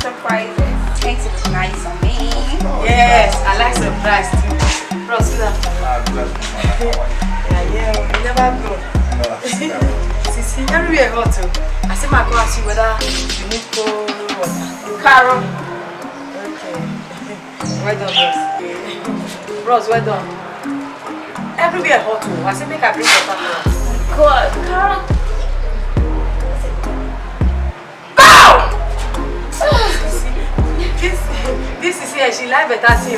surprises. Makes it nice on me. Yes, I like surprise too. Bros, good afternoon. Yeah, you never go. See, everywhere I go to, I see my car, see whether you need cold water. Carol. Okay. Well done, bros. Bros, well done. Everywhere hot too. I say make I bring water for us. God, Carol. This is here. She like better thing.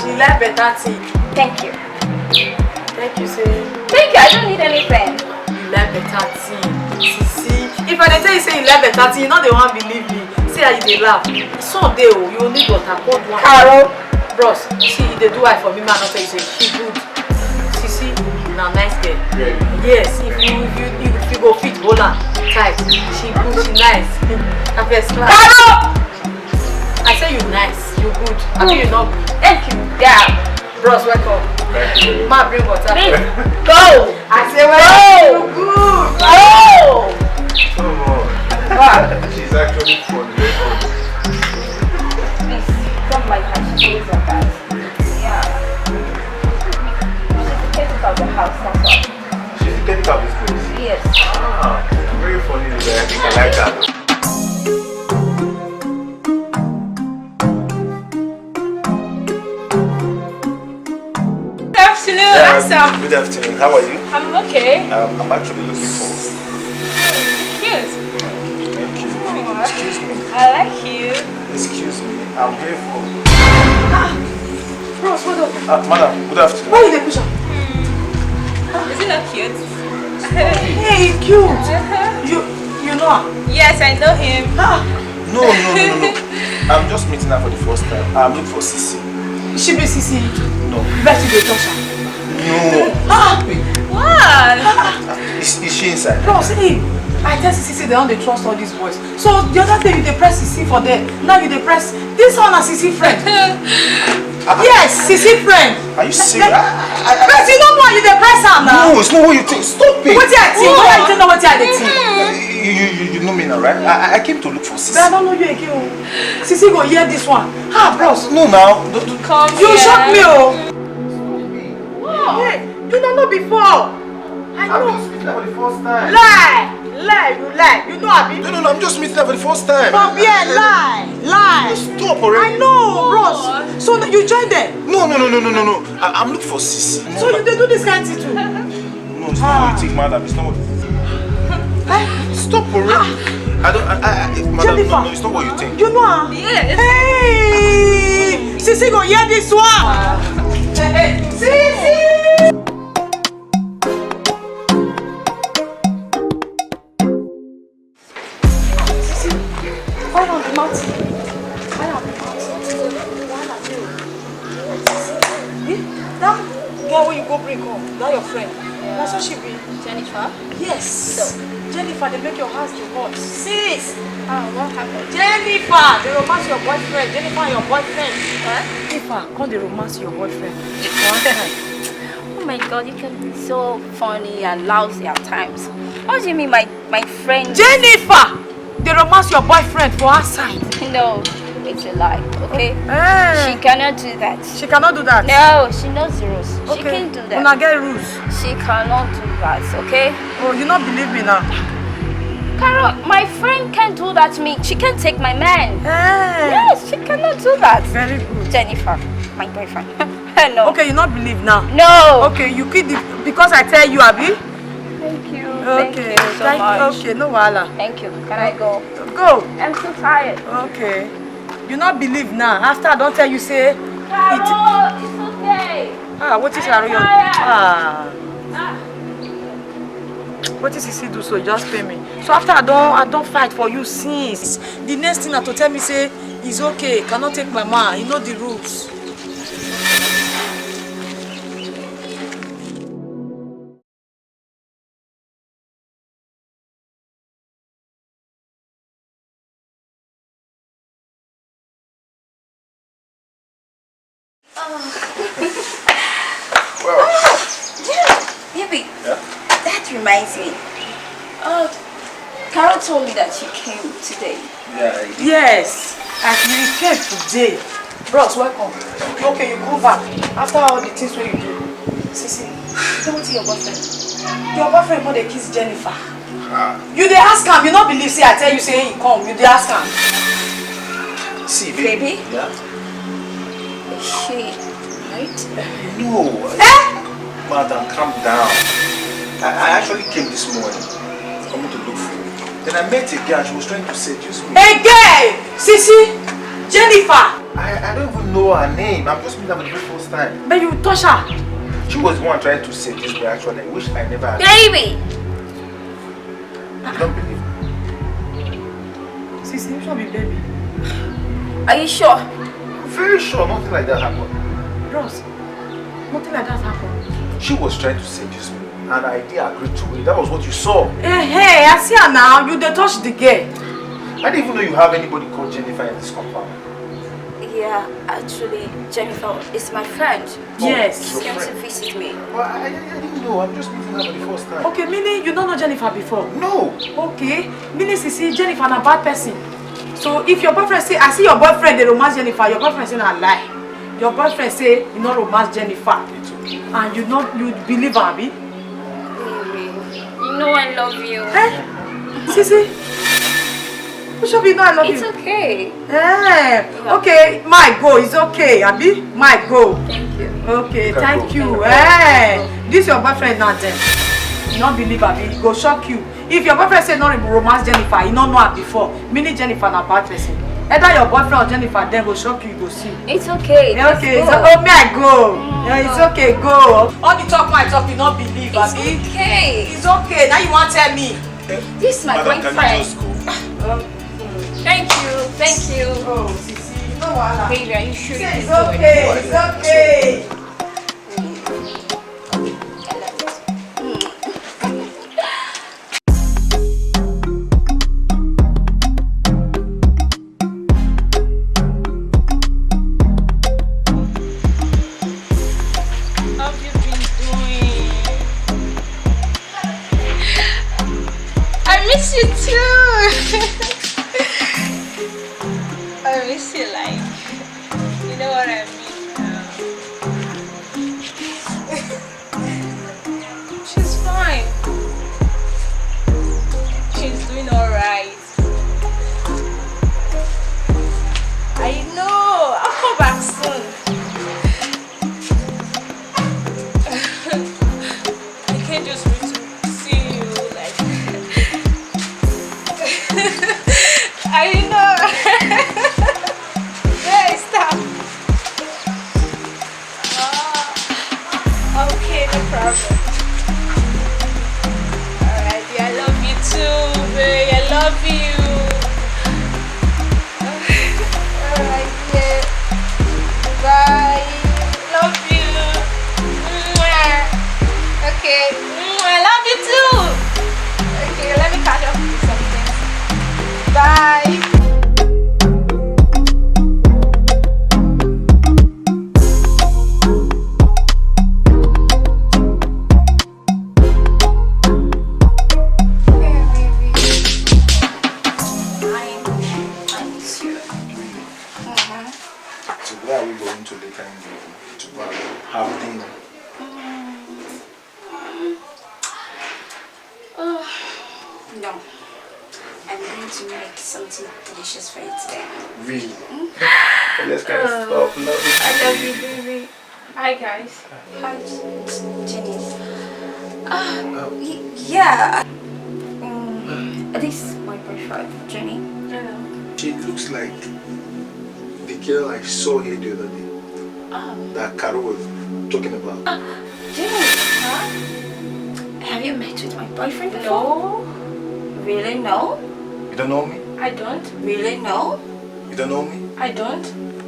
She like better thing. Thank you. Thank you, say. Thank you. I don't need anything. You like better thing. See. If I tell you say you like better thing, you know they won't believe me. See how you dey laugh. Someday you will need water. Cold one. Carol. Bros, she they do it for me. Man, not tell you say she good. See, now nice girl. Really? Yes. If you go fit, hold her tight. She good. She nice. Her first class. Carol. I say you nice, you good. I mean you not good. Thank you, girl. Bros, welcome. Thank you. Ma, bring water. Please, go. I say well, you good. Go. Oh, she's actually fun. Very fun. Please, don't like how she goes like that. Yeah. She's the caretaker of the house, that's all. She's the caretaker of this place. Yes. Ah, very funny. I think I like that. Good afternoon. How are you? I'm okay. I'm actually looking for. Cute. Thank you. Excuse me. I like you. Excuse me. I'm here for. Bros, what up? Madam, good afternoon. Why you dey push her? Is it not cute? Hey, cute. You know her? Yes, I know him. No. I'm just meeting her for the first time. I'm looking for Sisi. She be CC. No. Bet you dey touch her. No. What? Is she inside? Bros, hey. I tell CC they don't dey trust all these boys. So the other day you dey press CC for them. Now you dey press this one a CC friend. Yes, CC friend. Are you serious? But you don't know you dey press her now. No, it's not what you think. Stop it. What I think? Why you don't know what I dey think? You know me now, right? I came to look for Sisi. But I don't know you again. CC go hear this one. Bros. No, now. Come You here. shocked me, oh. Hey, you don't know before. I know. I'm just meeting her for the first time. Lie. You know Abi. No, I'm just meeting her for the first time. From here, lie. Stop already. I know, bros. So you joined them. No. I'm looking for Sisi. No, So you they do this kind of thing too. No, it's not what you think, madam. It's not what you think. Stop already. Madam, Jennifer. no, it's not what you think. You know her? Yes. Hey, Sisi go hear this one. Sisi. Why on the mat? That girl when you go bring home, that your friend. That's what she be. Jennifer? Yes. So, Jennifer, they make your house the hot. Sis! What happened? Jennifer! They romance your boyfriend. Jennifer and your boyfriend. What? Jennifer, come they romance your boyfriend. One time. Oh my God, you can be so funny and lousy at times. What do you mean, my friend? Jennifer! They romance your boyfriend for her side. No, it's a lie, okay? She cannot do that. She cannot do that. No, she knows the rules. Okay. She can't do that. Una get rules. She cannot do that, okay? Oh, you not believe me now? Carol, my friend can't do that to me. She can't take my man. Hey. Yes, she cannot do that. Very good. Jennifer, my boyfriend. No. Okay, you not believe now? No. Okay, you quit because I tell you, Abi. Thank you. Okay. Thank you so much. Okay, no wahala. Thank you. Can I go? Go. I'm so tired. Okay. You not believe now. After I don't tell you say Carol, it's okay. what is Carol? What is he do so just pay me. So after I don't fight for you since the next thing na to tell me say it's okay, cannot take my man, you know the rules. Baby, that reminds me. Carol told me that she came today. Yeah. Yes, and you came today. Bros, welcome. Okay, you go back. After all the things what you do. Sissy, you don't want your boyfriend. Your boyfriend want to kiss Jennifer. You dey ask him, you not believe, say I tell you, say he come, you dey ask him. See, Baby? Yeah? Is she right? No. Madam, calm down. I actually came this morning, coming to look for you. Then I met a girl, she was trying to seduce me. Hey girl! Sissy! Jennifer! I don't even know her name. I'm just meeting her for the very first time. But you touch her. She was the one trying to seduce me actually. I wish I never had. Baby! You don't believe me? Sissy, you should be baby. Are you sure? I'm very sure nothing like that happened. Bros, nothing like that happened. She was trying to seduce me and I did agree to it. That was what you saw. Hey, I see her now. You dey touch the girl. I didn't even know you have anybody called Jennifer in this compound. Yeah, actually, Jennifer is my friend. Yes. She came to visit me. Well, I didn't know. I'm just meeting her for the first time. Okay, meaning you don't know Jennifer before? No. Okay, meaning Sissy, Jennifer na bad person. So if your boyfriend say, I see your boyfriend, they romance Jennifer, your boyfriend say na lie. Your boyfriend say, you not romance Jennifer. It's okay. And you believe her, abi? Baby, you know I love you. Eh? Sissy? You should be know I love It's you. okay. Eh, okay, my go, it's okay, abi? My go. Thank you. Okay, can thank go. you. Eh, this your boyfriend now then. You not believe her, he go shock you. If your boyfriend say not romance Jennifer, you don't know her before. Meaning Jennifer na bad person. Either your boyfriend or Jennifer then go shock you, go see. It's okay. Yeah, okay, Let's so, go. oh, may I go? Yeah, it's okay, go. All the talk, my talk, you not believe, It's abi? okay. It's okay, now you want to tell me. This is my Madam, can you boyfriend. just go? Thank you. Thank you. Oh, Sissy, you know what? Baby, are you sure you It's can do it? okay, it's okay. How have you been doing? I miss you too. I miss you like, you know what I mean now. She's fine. She's doing alright. I know. I'll come back soon. I can't just wait to see you like I know. Hey, stop. Okay, no problem. Alright, I love you too, babe. I love you. Alright, yeah. Bye. Love you. Mwah. Okay. I love you too. Okay, let me catch up with something. Bye. I miss you. So where are we going to later in the evening? To have dinner? No. I'm going to make something delicious for you today. Really? Let's kind of stop now. I love you, baby. Hi guys. Hi, Jenny. Yeah. This is my boyfriend, Jenny. Hello. She looks like the girl I saw here the other day. That Carol was talking about. Jenny, have you met with my boyfriend before? No, Really? No? You don't know me? I don't. Really? No? You don't know me? I don't.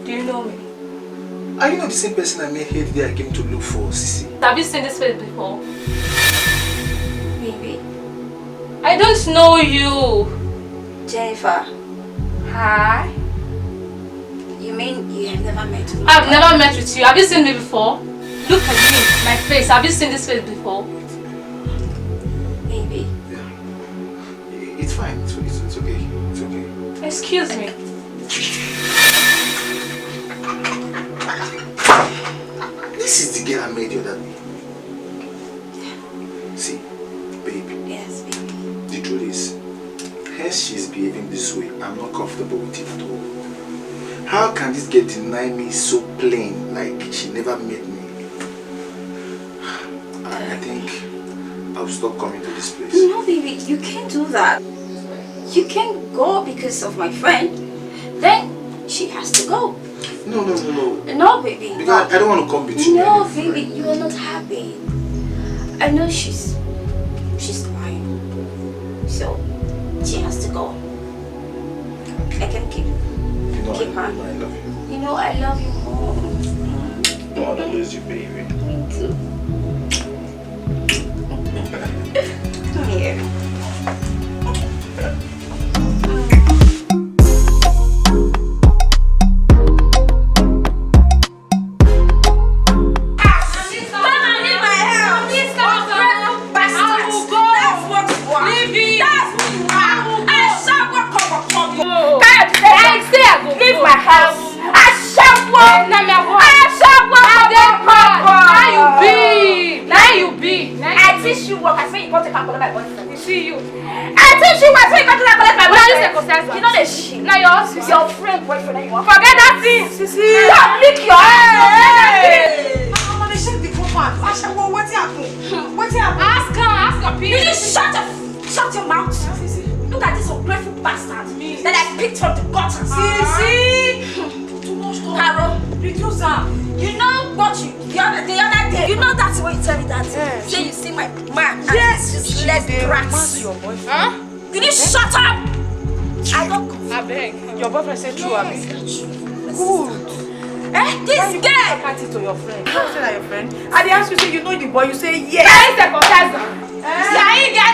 Do you know me? Are you not the same person I met here today I came to look for, Sissy? Have you seen this face before? Maybe. I don't know you. Jennifer, Hi. you mean you have never met with my I've never met with you. Have you seen me before? Look at me, my face. Have you seen this face before? Maybe. Yeah. It's fine. Excuse me. This is the girl I made the other day. See, baby. Yes, baby. The truth is, as she's behaving this way, I'm not comfortable with it at all. How can this girl deny me so plain, like she never met me? I think I'll stop coming to this place. No, baby, you can't do that. You can't go because of my friend. Then she has to go. No. No, baby. Because I don't want to come between you. No, baby, you are not happy. I know she's fine. So she has to go. I can keep You know, her. I love you. You know I love you more. Don't want to lose you, baby. Me too. Come here. Your friend, boyfriend, that you want. Forget that thing! Sissy! Stop, lick your head! I'm gonna shake the woman. Asha, what's happening? What's happening? Ask her, you just shut your mouth! Look at this ungrateful bastard that I picked from the gutter. See? Too much talk. Carol, Reduce her. you know what the other day, you know that's what you tell me that. Yes. Say you see my man. Yes. Just let the rats. Your boyfriend. Huh? You need to shut up! I don't go. I beg. Your boyfriend said true, Abby. Good. This girl! Can't it to your friend. You don't say that your friend. And they ask you, say you know the boy, you say yes. Now you get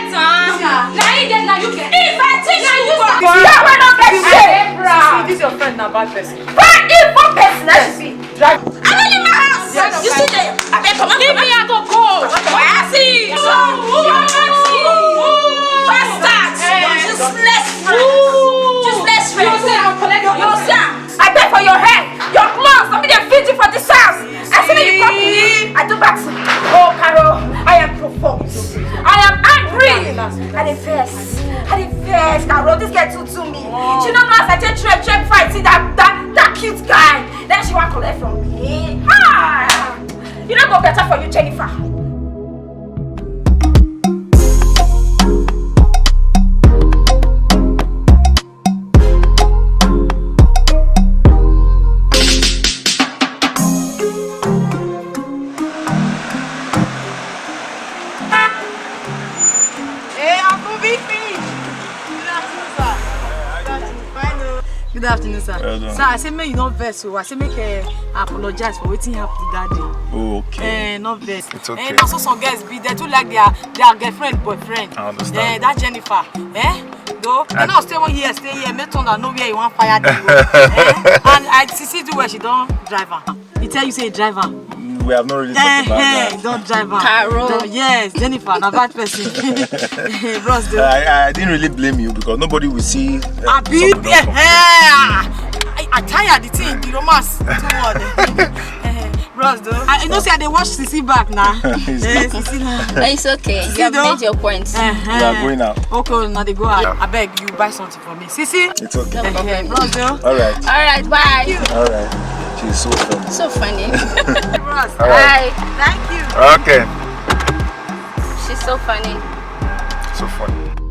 you get. If I teach you what you will not get shit. See, this your friend, a bad person. Bad evil person, I should be. Drive. I'm not in my house. Yes. You sit there. I beg, come on. Leave me, I go. I see. Bastard. Useless friend. I beg for your head. Your clothes. Let me dey feed you for this house. I see that you come in. I do back. Oh, Carol. I am provoked. I am angry. I dey vex, Carol. This girl too to me. She don't know as I take trip before I see that cute guy. Then she want collect from me. Ah, you don't go better for you, Jennifer. Good afternoon, sir. Well done. Sir, I say make you not vex, so I say make apologize for waiting happened that day. Oh, okay. Not vex. It's okay. And also some guys be they do like their girlfriend, boyfriend. I understand. That Jennifer. Though they not stay here, make turn that know where you want fire them. And I see do where she don't drive her. He tell you say driver. We have not really talked about that. Don't drive her. Carol. Yes, Jennifer, a bad person. Bros, though. I didn't really blame you because nobody will see. I tired the thing, the romance too much. Bros, though. I know say they watch Sissy back now. Sissy now. It's okay. You have made your point. We are going out. Okay, now they go out. I beg you buy something for me. Sissy. It's okay. Bros, though. Alright. Alright, bye. Alright. She's so funny. So funny. Bros. Alright. Thank you. Okay. She's so funny. So funny.